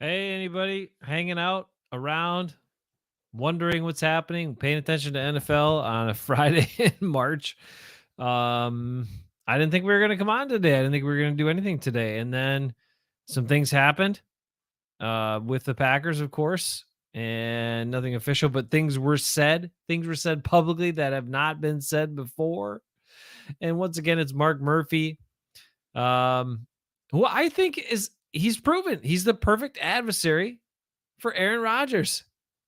Hey, anybody hanging out around, wondering what's happening, paying attention to NFL on a Friday in March? Um, I didn't think we were going to come on today. I didn't think we were going to do anything today. And then some things happened with the Packers, of course, and nothing official, but things were said. Things were said publicly that have not been said before. And once again, it's Mark Murphy, who I think he's proven he's the perfect adversary for Aaron Rodgers.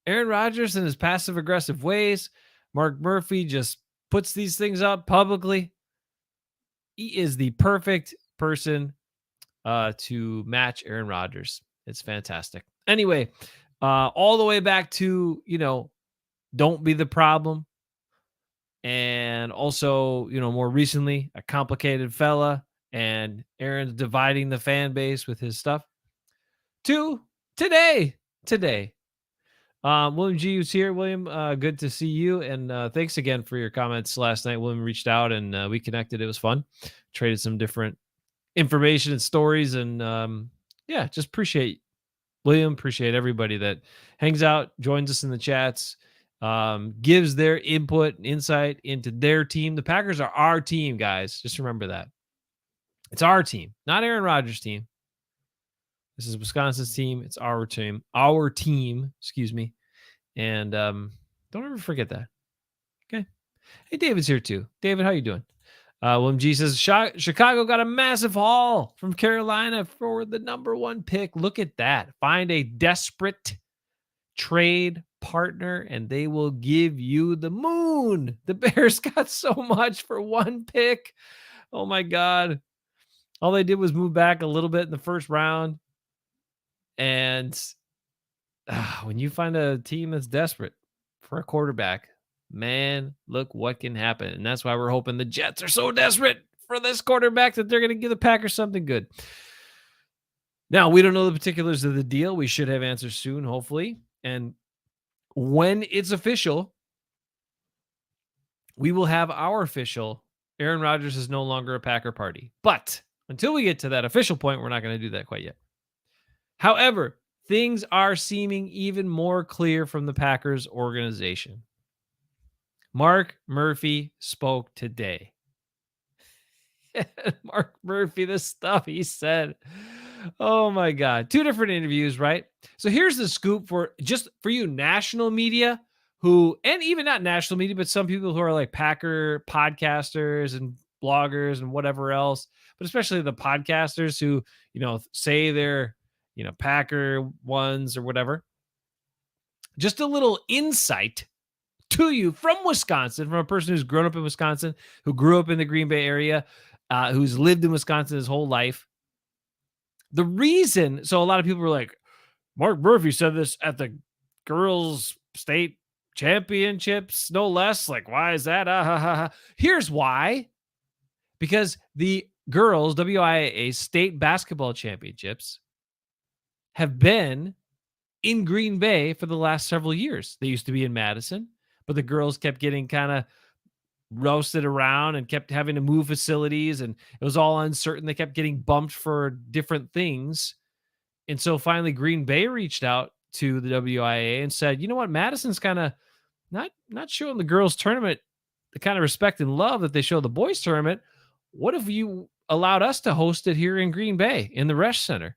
Aaron Rodgers and his passive aggressive ways. Mark Murphy just puts these things up publicly. He is the perfect person to match Aaron Rodgers. It's fantastic. Anyway, all the way back to, don't be the problem. And also, more recently, a complicated fella and Aaron's dividing the fan base with his stuff. To today, William G was here. William, good to see you. And thanks again for your comments last night. William reached out and we connected. It was fun. Traded some different information and stories. And yeah, just appreciate William. Appreciate everybody that hangs out, joins us in the chats, gives their input and insight into their team. The Packers are our team, guys. Just remember that. It's our team, not Aaron Rodgers' team. This is Wisconsin's team. It's our team. Our team, excuse me. And don't ever forget that. Okay. Hey, David's here too. David, how you doing? William G says Chicago got a massive haul from Carolina for the number 1 pick. Look at that. Find a desperate trade partner and they will give you the moon. The Bears got so much for 1 pick. Oh my God. All they did was move back a little bit in the first round. And when you find a team that's desperate for a quarterback, man, look what can happen. And that's why we're hoping the Jets are so desperate for this quarterback that they're going to give the Packers something good. Now, we don't know the particulars of the deal. We should have answers soon, hopefully. And when it's official, we will have our official Aaron Rodgers is no longer a Packer party. But until we get to that official point, we're not going to do that quite yet. However, things are seeming even more clear from the Packers organization. Mark Murphy spoke today. Mark Murphy, the stuff he said. Oh my God. 2 different interviews, right? So here's the scoop for you national media who, and even not national media, but some people who are like Packer podcasters and bloggers and whatever else, but especially the podcasters who, say they're, Packer ones or whatever. Just a little insight to you from Wisconsin, from a person who's grown up in Wisconsin, who grew up in the Green Bay area, who's lived in Wisconsin his whole life. The reason, so a lot of people were like, Mark Murphy said this at the girls' state championships, no less. Like, why is that? Here's why. Because the girls' WIAA state basketball championships have been in Green Bay for the last several years. They used to be in Madison, but the girls kept getting kind of roasted around and kept having to move facilities, and it was all uncertain. They kept getting bumped for different things. And so finally Green Bay reached out to the WIA and said, you know what, Madison's kind of not showing the girls tournament the kind of respect and love that they show the boys tournament. What if you allowed us to host it here in Green Bay in the Resch Center?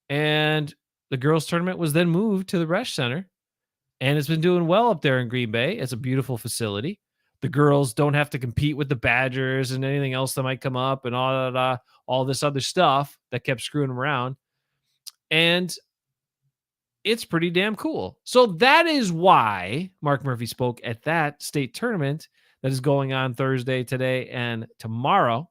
And the girls tournament was then moved to the Resch Center, and it's been doing well up there in Green Bay. It's a beautiful facility. The girls don't have to compete with the Badgers and anything else that might come up and all this other stuff that kept screwing them around. And it's pretty damn cool. So that is why Mark Murphy spoke at that state tournament that is going on Thursday, today, and tomorrow.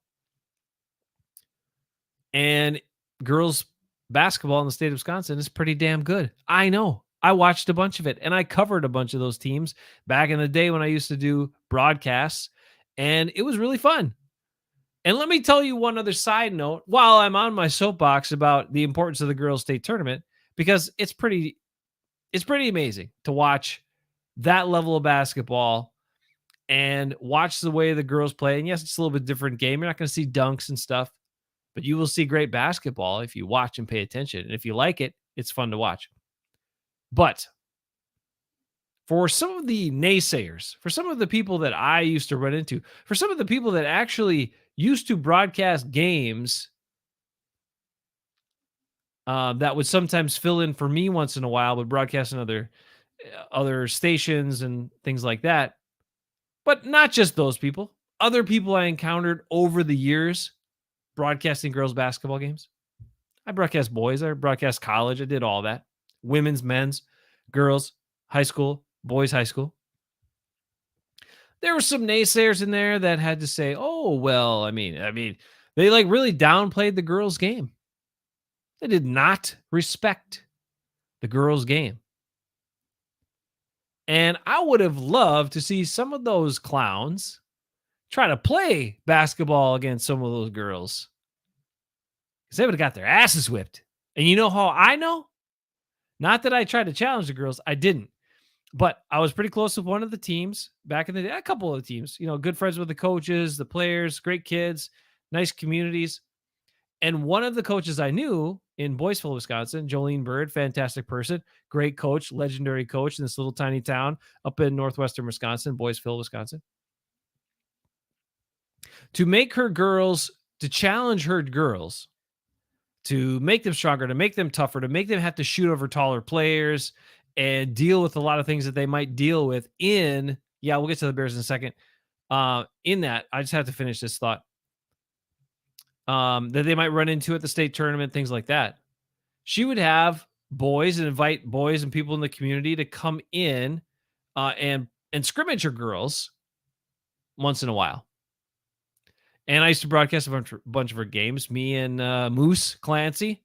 And girls basketball in the state of Wisconsin is pretty damn good. I know. I watched a bunch of it, and I covered a bunch of those teams back in the day when I used to do broadcasts, and it was really fun. And let me tell you one other side note while I'm on my soapbox about the importance of the girls' state tournament, because it's pretty amazing to watch that level of basketball and watch the way the girls play. And yes, it's a little bit different game. You're not going to see dunks and stuff, but you will see great basketball if you watch and pay attention. And if you like it, it's fun to watch. But for some of the naysayers, for some of the people that I used to run into, for some of the people that actually used to broadcast games that would sometimes fill in for me once in a while, would broadcast in other stations and things like that. But not just those people. Other people I encountered over the years broadcasting girls' basketball games. I broadcast boys. I broadcast college. I did all that. Women's, men's, girls, high school, boys' high school. There were some naysayers in there that had to say, "Oh, well, I mean, they like really downplayed the girls' game. They did not respect the girls' game." And I would have loved to see some of those clowns try to play basketball against some of those girls, because they would have got their asses whipped. And you know how I know? Not that I tried to challenge the girls. I didn't. But I was pretty close with one of the teams back in the day, a couple of the teams, good friends with the coaches, the players, great kids, nice communities. And one of the coaches I knew in Boyceville, Wisconsin, Jolene Bird, fantastic person, great coach, legendary coach in this little tiny town up in northwestern Wisconsin, Boyceville, Wisconsin. To make her girls, to challenge her girls, to make them stronger, to make them tougher, to make them have to shoot over taller players and deal with a lot of things that they might deal with we'll get to the Bears in a second. In that, I just have to finish this thought. That they might run into at the state tournament, things like that. She would have boys and invite boys and people in the community to come in and scrimmage her girls once in a while. And I used to broadcast a bunch of her games, me and Moose Clancy,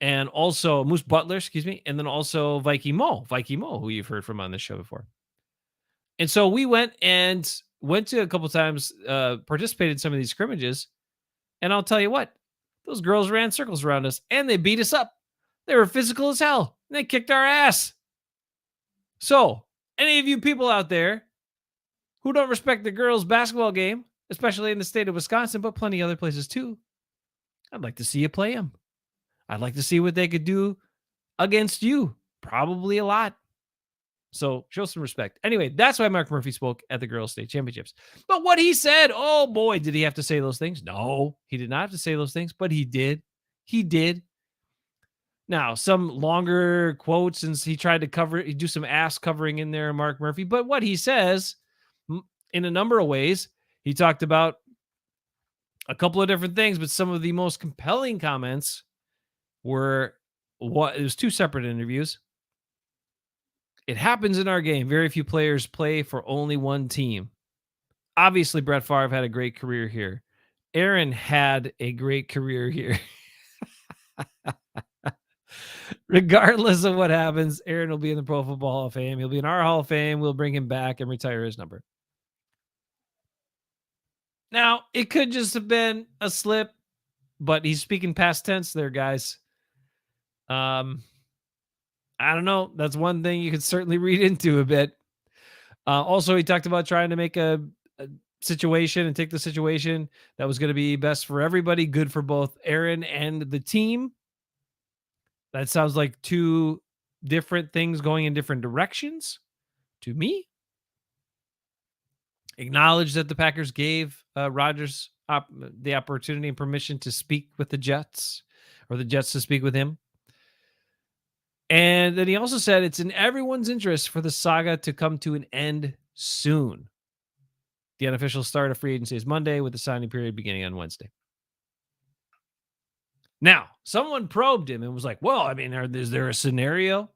and also Moose Butler, and then also Vikey Mo, who you've heard from on this show before. And so we went to a couple times, participated in some of these scrimmages. And I'll tell you what, those girls ran circles around us and they beat us up. They were physical as hell. And they kicked our ass. So, any of you people out there who don't respect the girls' basketball game, especially in the state of Wisconsin, but plenty other places too, I'd like to see you play them. I'd like to see what they could do against you. Probably a lot. So show some respect. Anyway, that's why Mark Murphy spoke at the girls' state championships. But what he said, oh boy, did he have to say those things? No, he did not have to say those things, but he did. He did. Now, some longer quotes, and he tried to do some ass covering in there, Mark Murphy. But what he says, in a number of ways, he talked about a couple of different things, but some of the most compelling comments were it was two separate interviews. It happens in our game. Very few players play for only one team. Obviously, Brett Favre had a great career here. Aaron had a great career here. Regardless of what happens, Aaron will be in the Pro Football Hall of Fame. He'll be in our Hall of Fame. We'll bring him back and retire his number. Now, it could just have been a slip, but he's speaking past tense there, guys. I don't know. That's one thing you could certainly read into a bit. Also, he talked about trying to make a situation and take the situation that was going to be best for everybody, good for both Aaron and the team. That sounds like two different things going in different directions to me. Acknowledge that the Packers gave Rodgers the opportunity and permission to speak with the Jets, or the Jets to speak with him. And then he also said it's in everyone's interest for the saga to come to an end soon. The unofficial start of free agency is Monday, with the signing period beginning on Wednesday. Now, someone probed him and was like, well, I mean, is there a scenario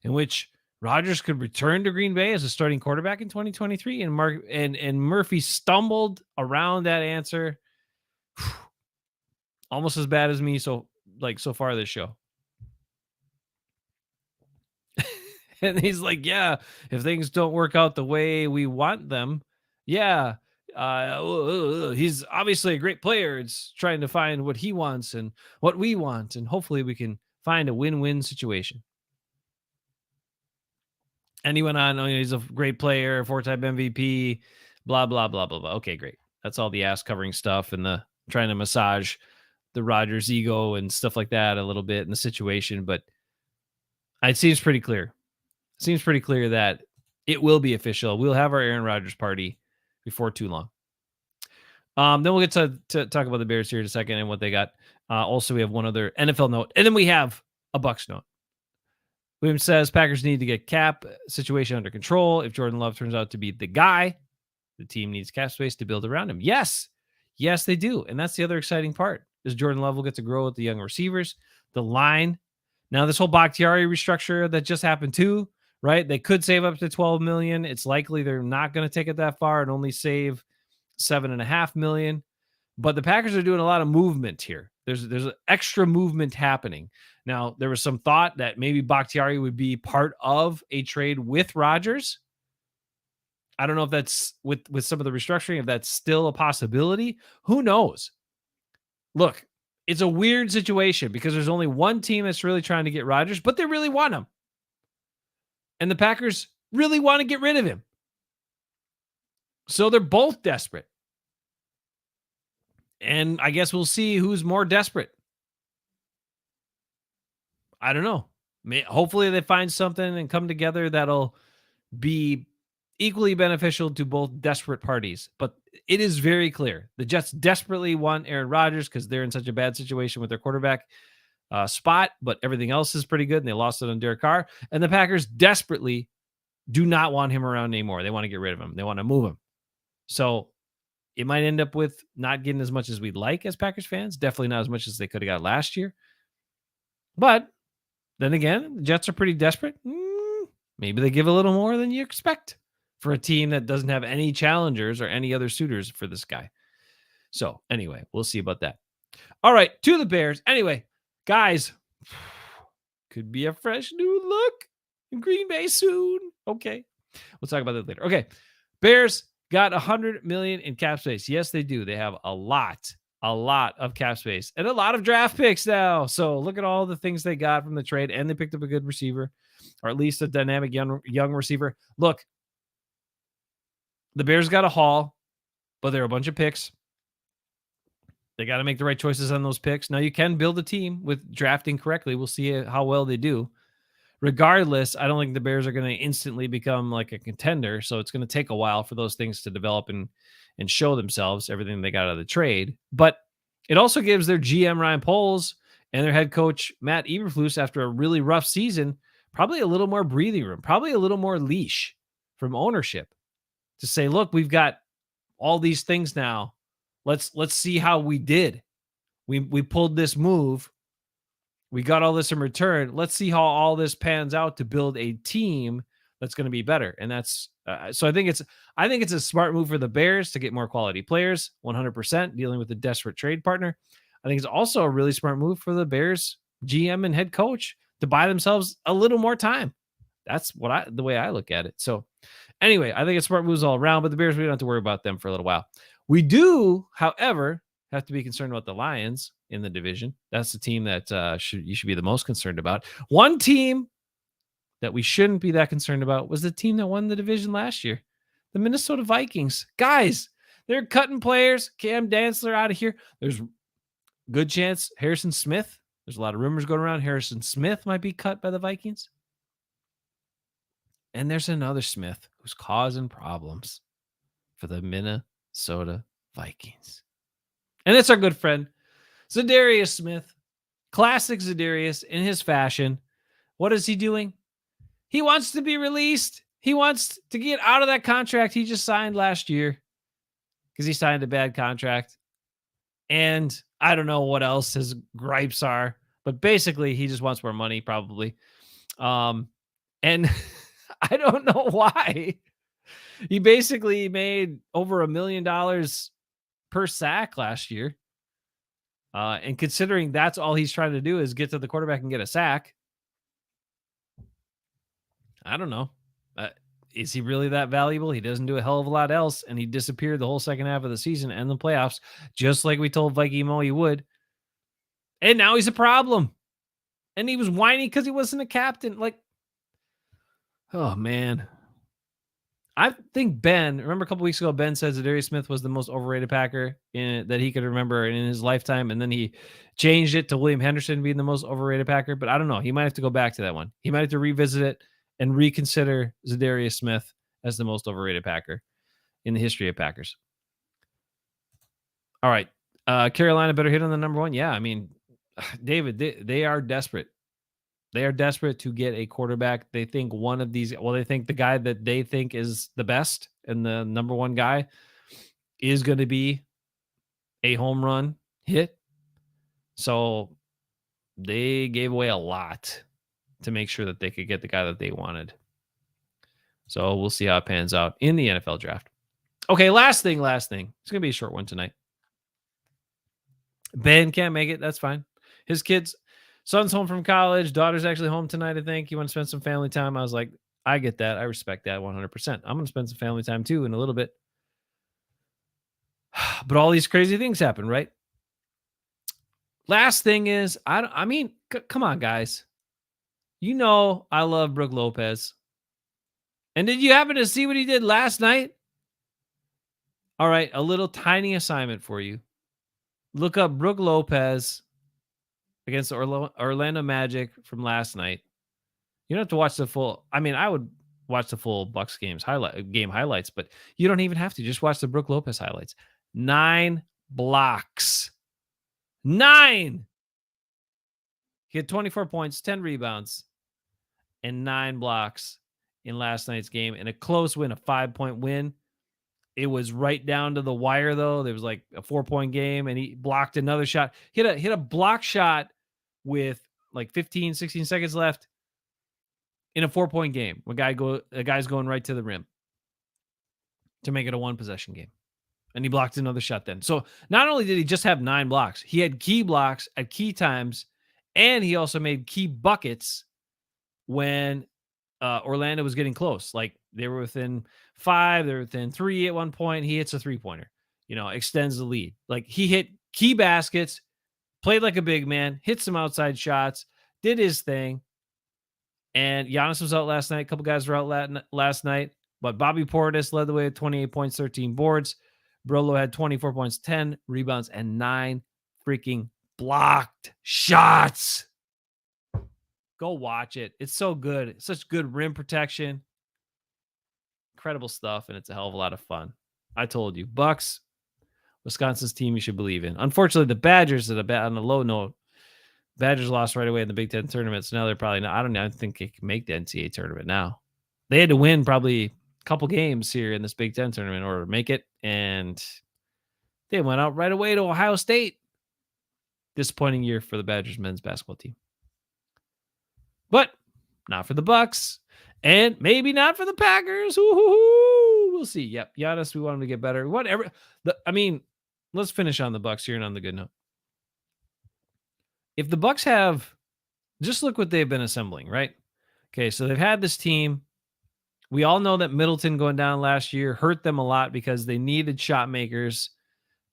in which Rodgers could return to Green Bay as a starting quarterback in 2023? And Murphy stumbled around that answer. Almost as bad as me so far this show. And he's like, yeah, if things don't work out the way we want them, yeah, he's obviously a great player. It's trying to find what he wants and what we want, and hopefully we can find a win-win situation. And he went on, he's a great player, 4-time MVP, blah, blah, blah, blah, blah. Okay, great. That's all the ass covering stuff and the trying to massage the Rodgers ego and stuff like that a little bit in the situation. But It seems pretty clear. Seems pretty clear that it will be official. We'll have our Aaron Rodgers party before too long. Then we'll get to talk about the Bears here in a second and what they got. Also, we have one other NFL note, and then we have a Bucks note. Williams says Packers need to get cap situation under control. If Jordan Love turns out to be the guy, the team needs cap space to build around him. Yes, they do, and that's the other exciting part. Is Jordan Love will get to grow with the young receivers, the line. Now, this whole Bakhtiari restructure that just happened too, right? They could save up to $12 million. It's likely they're not going to take it that far and only save $7.5 million. But the Packers are doing a lot of movement here. There's an extra movement happening. Now, there was some thought that maybe Bakhtiari would be part of a trade with Rodgers. I don't know if that's with some of the restructuring, if that's still a possibility. Who knows? Look, it's a weird situation because there's only one team that's really trying to get Rodgers, but they really want him. And the Packers really want to get rid of him. So they're both desperate. And I guess we'll see who's more desperate. I don't know. Hopefully they find something and come together that'll be equally beneficial to both desperate parties. But it is very clear. The Jets desperately want Aaron Rodgers because they're in such a bad situation with their quarterback spot, but everything else is pretty good, and they lost it on Derek Carr. And the Packers desperately do not want him around anymore. They want to get rid of him. They want to move him. So it might end up with not getting as much as we'd like as Packers fans. Definitely not as much as they could have got last year. But then again, the Jets are pretty desperate. Maybe they give a little more than you expect for a team that doesn't have any challengers or any other suitors for this guy. So anyway, we'll see about that. All right, to the Bears. Anyway, guys, could be a fresh new look in Green Bay soon. Okay, we'll talk about that later. Okay, Bears got $100 million in cap space. Yes, they do. They have a lot of cap space and a lot of draft picks now. So look at all the things they got from the trade, and they picked up a good receiver, or at least a dynamic young receiver. Look, the Bears got a haul, but they're a bunch of picks. They got to make the right choices on those picks. Now, you can build a team with drafting correctly. We'll see how well they do. Regardless, I don't think the Bears are going to instantly become like a contender. So it's going to take a while for those things to develop and show themselves, everything they got out of the trade. But it also gives their GM, Ryan Poles, and their head coach, Matt Eberflus, after a really rough season, probably a little more breathing room, probably a little more leash from ownership to say, look, we've got all these things now. Let's see how we did. We pulled this move. We got all this in return. Let's see how all this pans out to build a team that's going to be better. And that's so I think it's a smart move for the Bears to get more quality players, 100%, dealing with a desperate trade partner. I think it's also a really smart move for the Bears GM and head coach to buy themselves a little more time. That's the way I look at it. So anyway, I think it's smart moves all around, but the Bears, we don't have to worry about them for a little while. We do, however, have to be concerned about the Lions in the division. That's the team that you should be the most concerned about. One team that we shouldn't be that concerned about was the team that won the division last year, the Minnesota Vikings. Guys, they're cutting players. Cam Dantzler out of here. There's good chance Harrison Smith. There's a lot of rumors going around. Harrison Smith might be cut by the Vikings. And there's another Smith who's causing problems for the Minnesota Vikings. And it's our good friend, Zadarius Smith. Classic Zadarius in his fashion. What is he doing? He wants to be released. He wants to get out of that contract he just signed last year because he signed a bad contract. And I don't know what else his gripes are, but basically he just wants more money probably. And I don't know why. He basically made over $1 million per sack last year. And considering that's all he's trying to do is get to the quarterback and get a sack, I don't know. Is he really that valuable? He doesn't do a hell of a lot else, and he disappeared the whole second half of the season and the playoffs, just like we told Viking Mo he would. And now he's a problem. And he was whining because he wasn't a captain. Like, oh, man. I think Ben, remember a couple weeks ago, Ben said Zadarius Smith was the most overrated Packer that he could remember in his lifetime. And then he changed it to William Henderson being the most overrated Packer. But I don't know. He might have to go back to that one. He might have to revisit it and reconsider Zadarius Smith as the most overrated Packer in the history of Packers. All right. Carolina better hit on the number one. Yeah. I mean, David, they are desperate. They are desperate to get a quarterback. They think one of these, they think the guy that they think is the best and the number one guy is going to be a home run hit. So they gave away a lot to make sure that they could get the guy that they wanted. So we'll see how it pans out in the NFL draft. Okay, last thing. It's going to be a short one tonight. Ben can't make it. That's fine. His kids, son's home from college. Daughter's actually home tonight, I think. You want to spend some family time. I was like, I get that. I respect that 100%. I'm going to spend some family time too in a little bit. But all these crazy things happen, right? Last thing is, come on, guys. You know I love Brook Lopez. And did you happen to see what he did last night? All right, a little tiny assignment for you. Look up Brook Lopez against the Orlando Magic from last night. You don't have to watch the full. I mean, I would watch the full Bucks game highlights, but you don't even have to. Just watch the Brook Lopez highlights. 9 blocks. 9. He had 24 points, 10 rebounds, and 9 blocks in last night's game. In a close win, a 5-point win. It was right down to the wire, though. There was like a 4-point game, and he blocked another shot. Hit a block shot with like 15, 16 seconds left in a 4-point game. A guy's going right to the rim to make it a 1-possession game. And he blocked another shot then. So not only did he just have 9 blocks, he had key blocks at key times, and he also made key buckets when Orlando was getting close. Like they were within 5, they were within 3 at one point. He hits a 3-pointer, extends the lead. Like he hit key baskets, played like a big man, hit some outside shots, did his thing. And Giannis was out last night. A couple guys were out last night, but Bobby Portis led the way with 28 points, 13 boards. Brolo had 24 points, 10 rebounds, and 9 freaking blocked shots. Go watch it. It's so good. It's such good rim protection. Incredible stuff, and it's a hell of a lot of fun. I told you, Bucks, Wisconsin's team you should believe in. Unfortunately, the Badgers on a low note. Badgers lost right away in the Big Ten tournament, so now they're probably not. I don't think they can make the NCAA tournament now. They had to win probably a couple games here in this Big Ten tournament in order to make it, and they went out right away to Ohio State. Disappointing year for the Badgers men's basketball team. But not for the Bucks, and maybe not for the Packers. Ooh, we'll see. Yep, Giannis, we want him to get better. Whatever. Let's finish on the Bucks here and on the good note. If the Bucks just look what they've been assembling, right? Okay, so they've had this team. We all know that Middleton going down last year hurt them a lot because they needed shot makers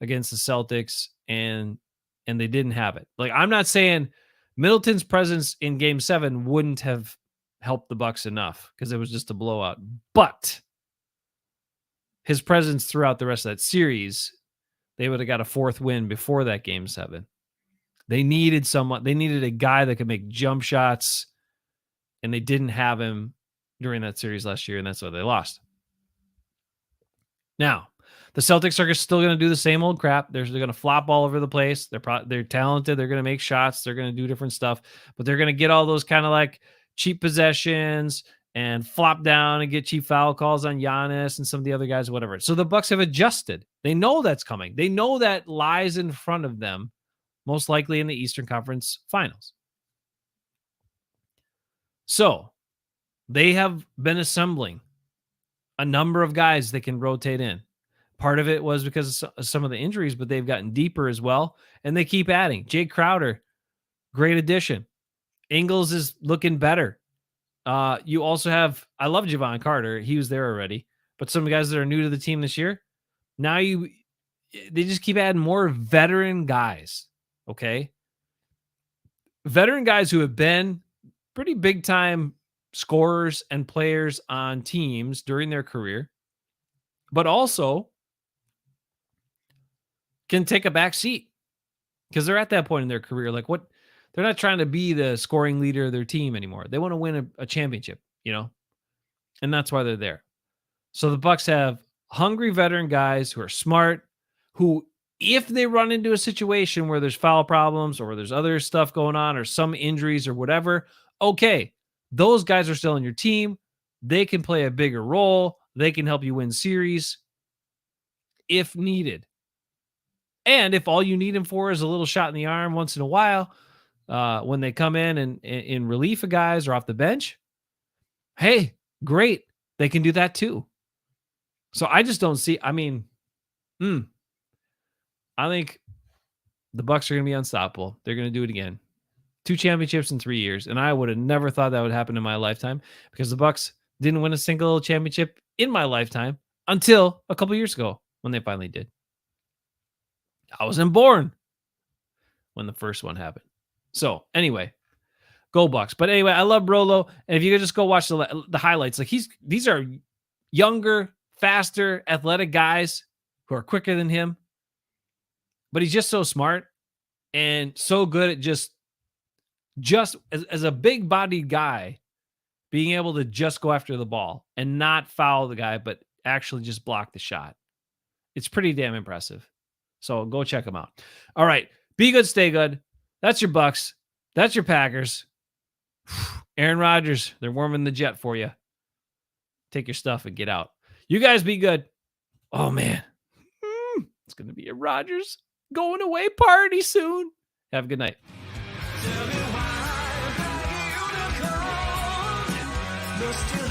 against the Celtics, and they didn't have it. Like, I'm not saying Middleton's presence in Game 7 wouldn't have helped the Bucks enough because it was just a blowout, but his presence throughout the rest of that series, they would have got a 4th win before that Game 7. They needed someone. They needed a guy that could make jump shots, and they didn't have him during that series last year, and that's why they lost. Now, the Celtics are still going to do the same old crap. They're going to flop all over the place. They're talented. They're going to make shots. They're going to do different stuff, but they're going to get all those kind of like cheap possessions and flop down and get cheap foul calls on Giannis and some of the other guys, whatever. So the Bucks have adjusted. They know that's coming. They know that lies in front of them, most likely in the Eastern Conference Finals. So they have been assembling a number of guys that can rotate in. Part of it was because of some of the injuries, but they've gotten deeper as well, and they keep adding. Jay Crowder, great addition. Ingles is looking better. You also have, I love Javon Carter. He was there already, but some guys that are new to the team this year, they just keep adding more veteran guys. Okay. Veteran guys who have been pretty big time scorers and players on teams during their career, but also can take a back seat because they're at that point in their career. Like, what? They're not trying to be the scoring leader of their team anymore. They want to win a championship, and that's why they're there. So the Bucks have hungry veteran guys who are smart, who, if they run into a situation where there's foul problems or there's other stuff going on or some injuries or whatever, okay, those guys are still on your team. They can play a bigger role. They can help you win series if needed. And if all you need them for is a little shot in the arm once in a while, when they come in and in relief of guys or off the bench, hey, great. They can do that too. So I just don't see, I think the Bucks are going to be unstoppable. They're going to do it again. 2 championships in 3 years. And I would have never thought that would happen in my lifetime because the Bucks didn't win a single championship in my lifetime until a couple years ago when they finally did. I wasn't born when the first one happened. So anyway, go Bucks. But anyway, I love Brolo. And if you could just go watch the highlights, like these are younger, faster, athletic guys who are quicker than him. But he's just so smart and so good at just as a big bodied guy, being able to just go after the ball and not foul the guy, but actually just block the shot. It's pretty damn impressive. So go check him out. All right. Be good, stay good. That's your Bucks. That's your Packers. Aaron Rodgers, they're warming the jet for you. Take your stuff and get out. You guys be good. Oh, man. It's going to be a Rodgers going away party soon. Have a good night. Tell me why I beg you to come.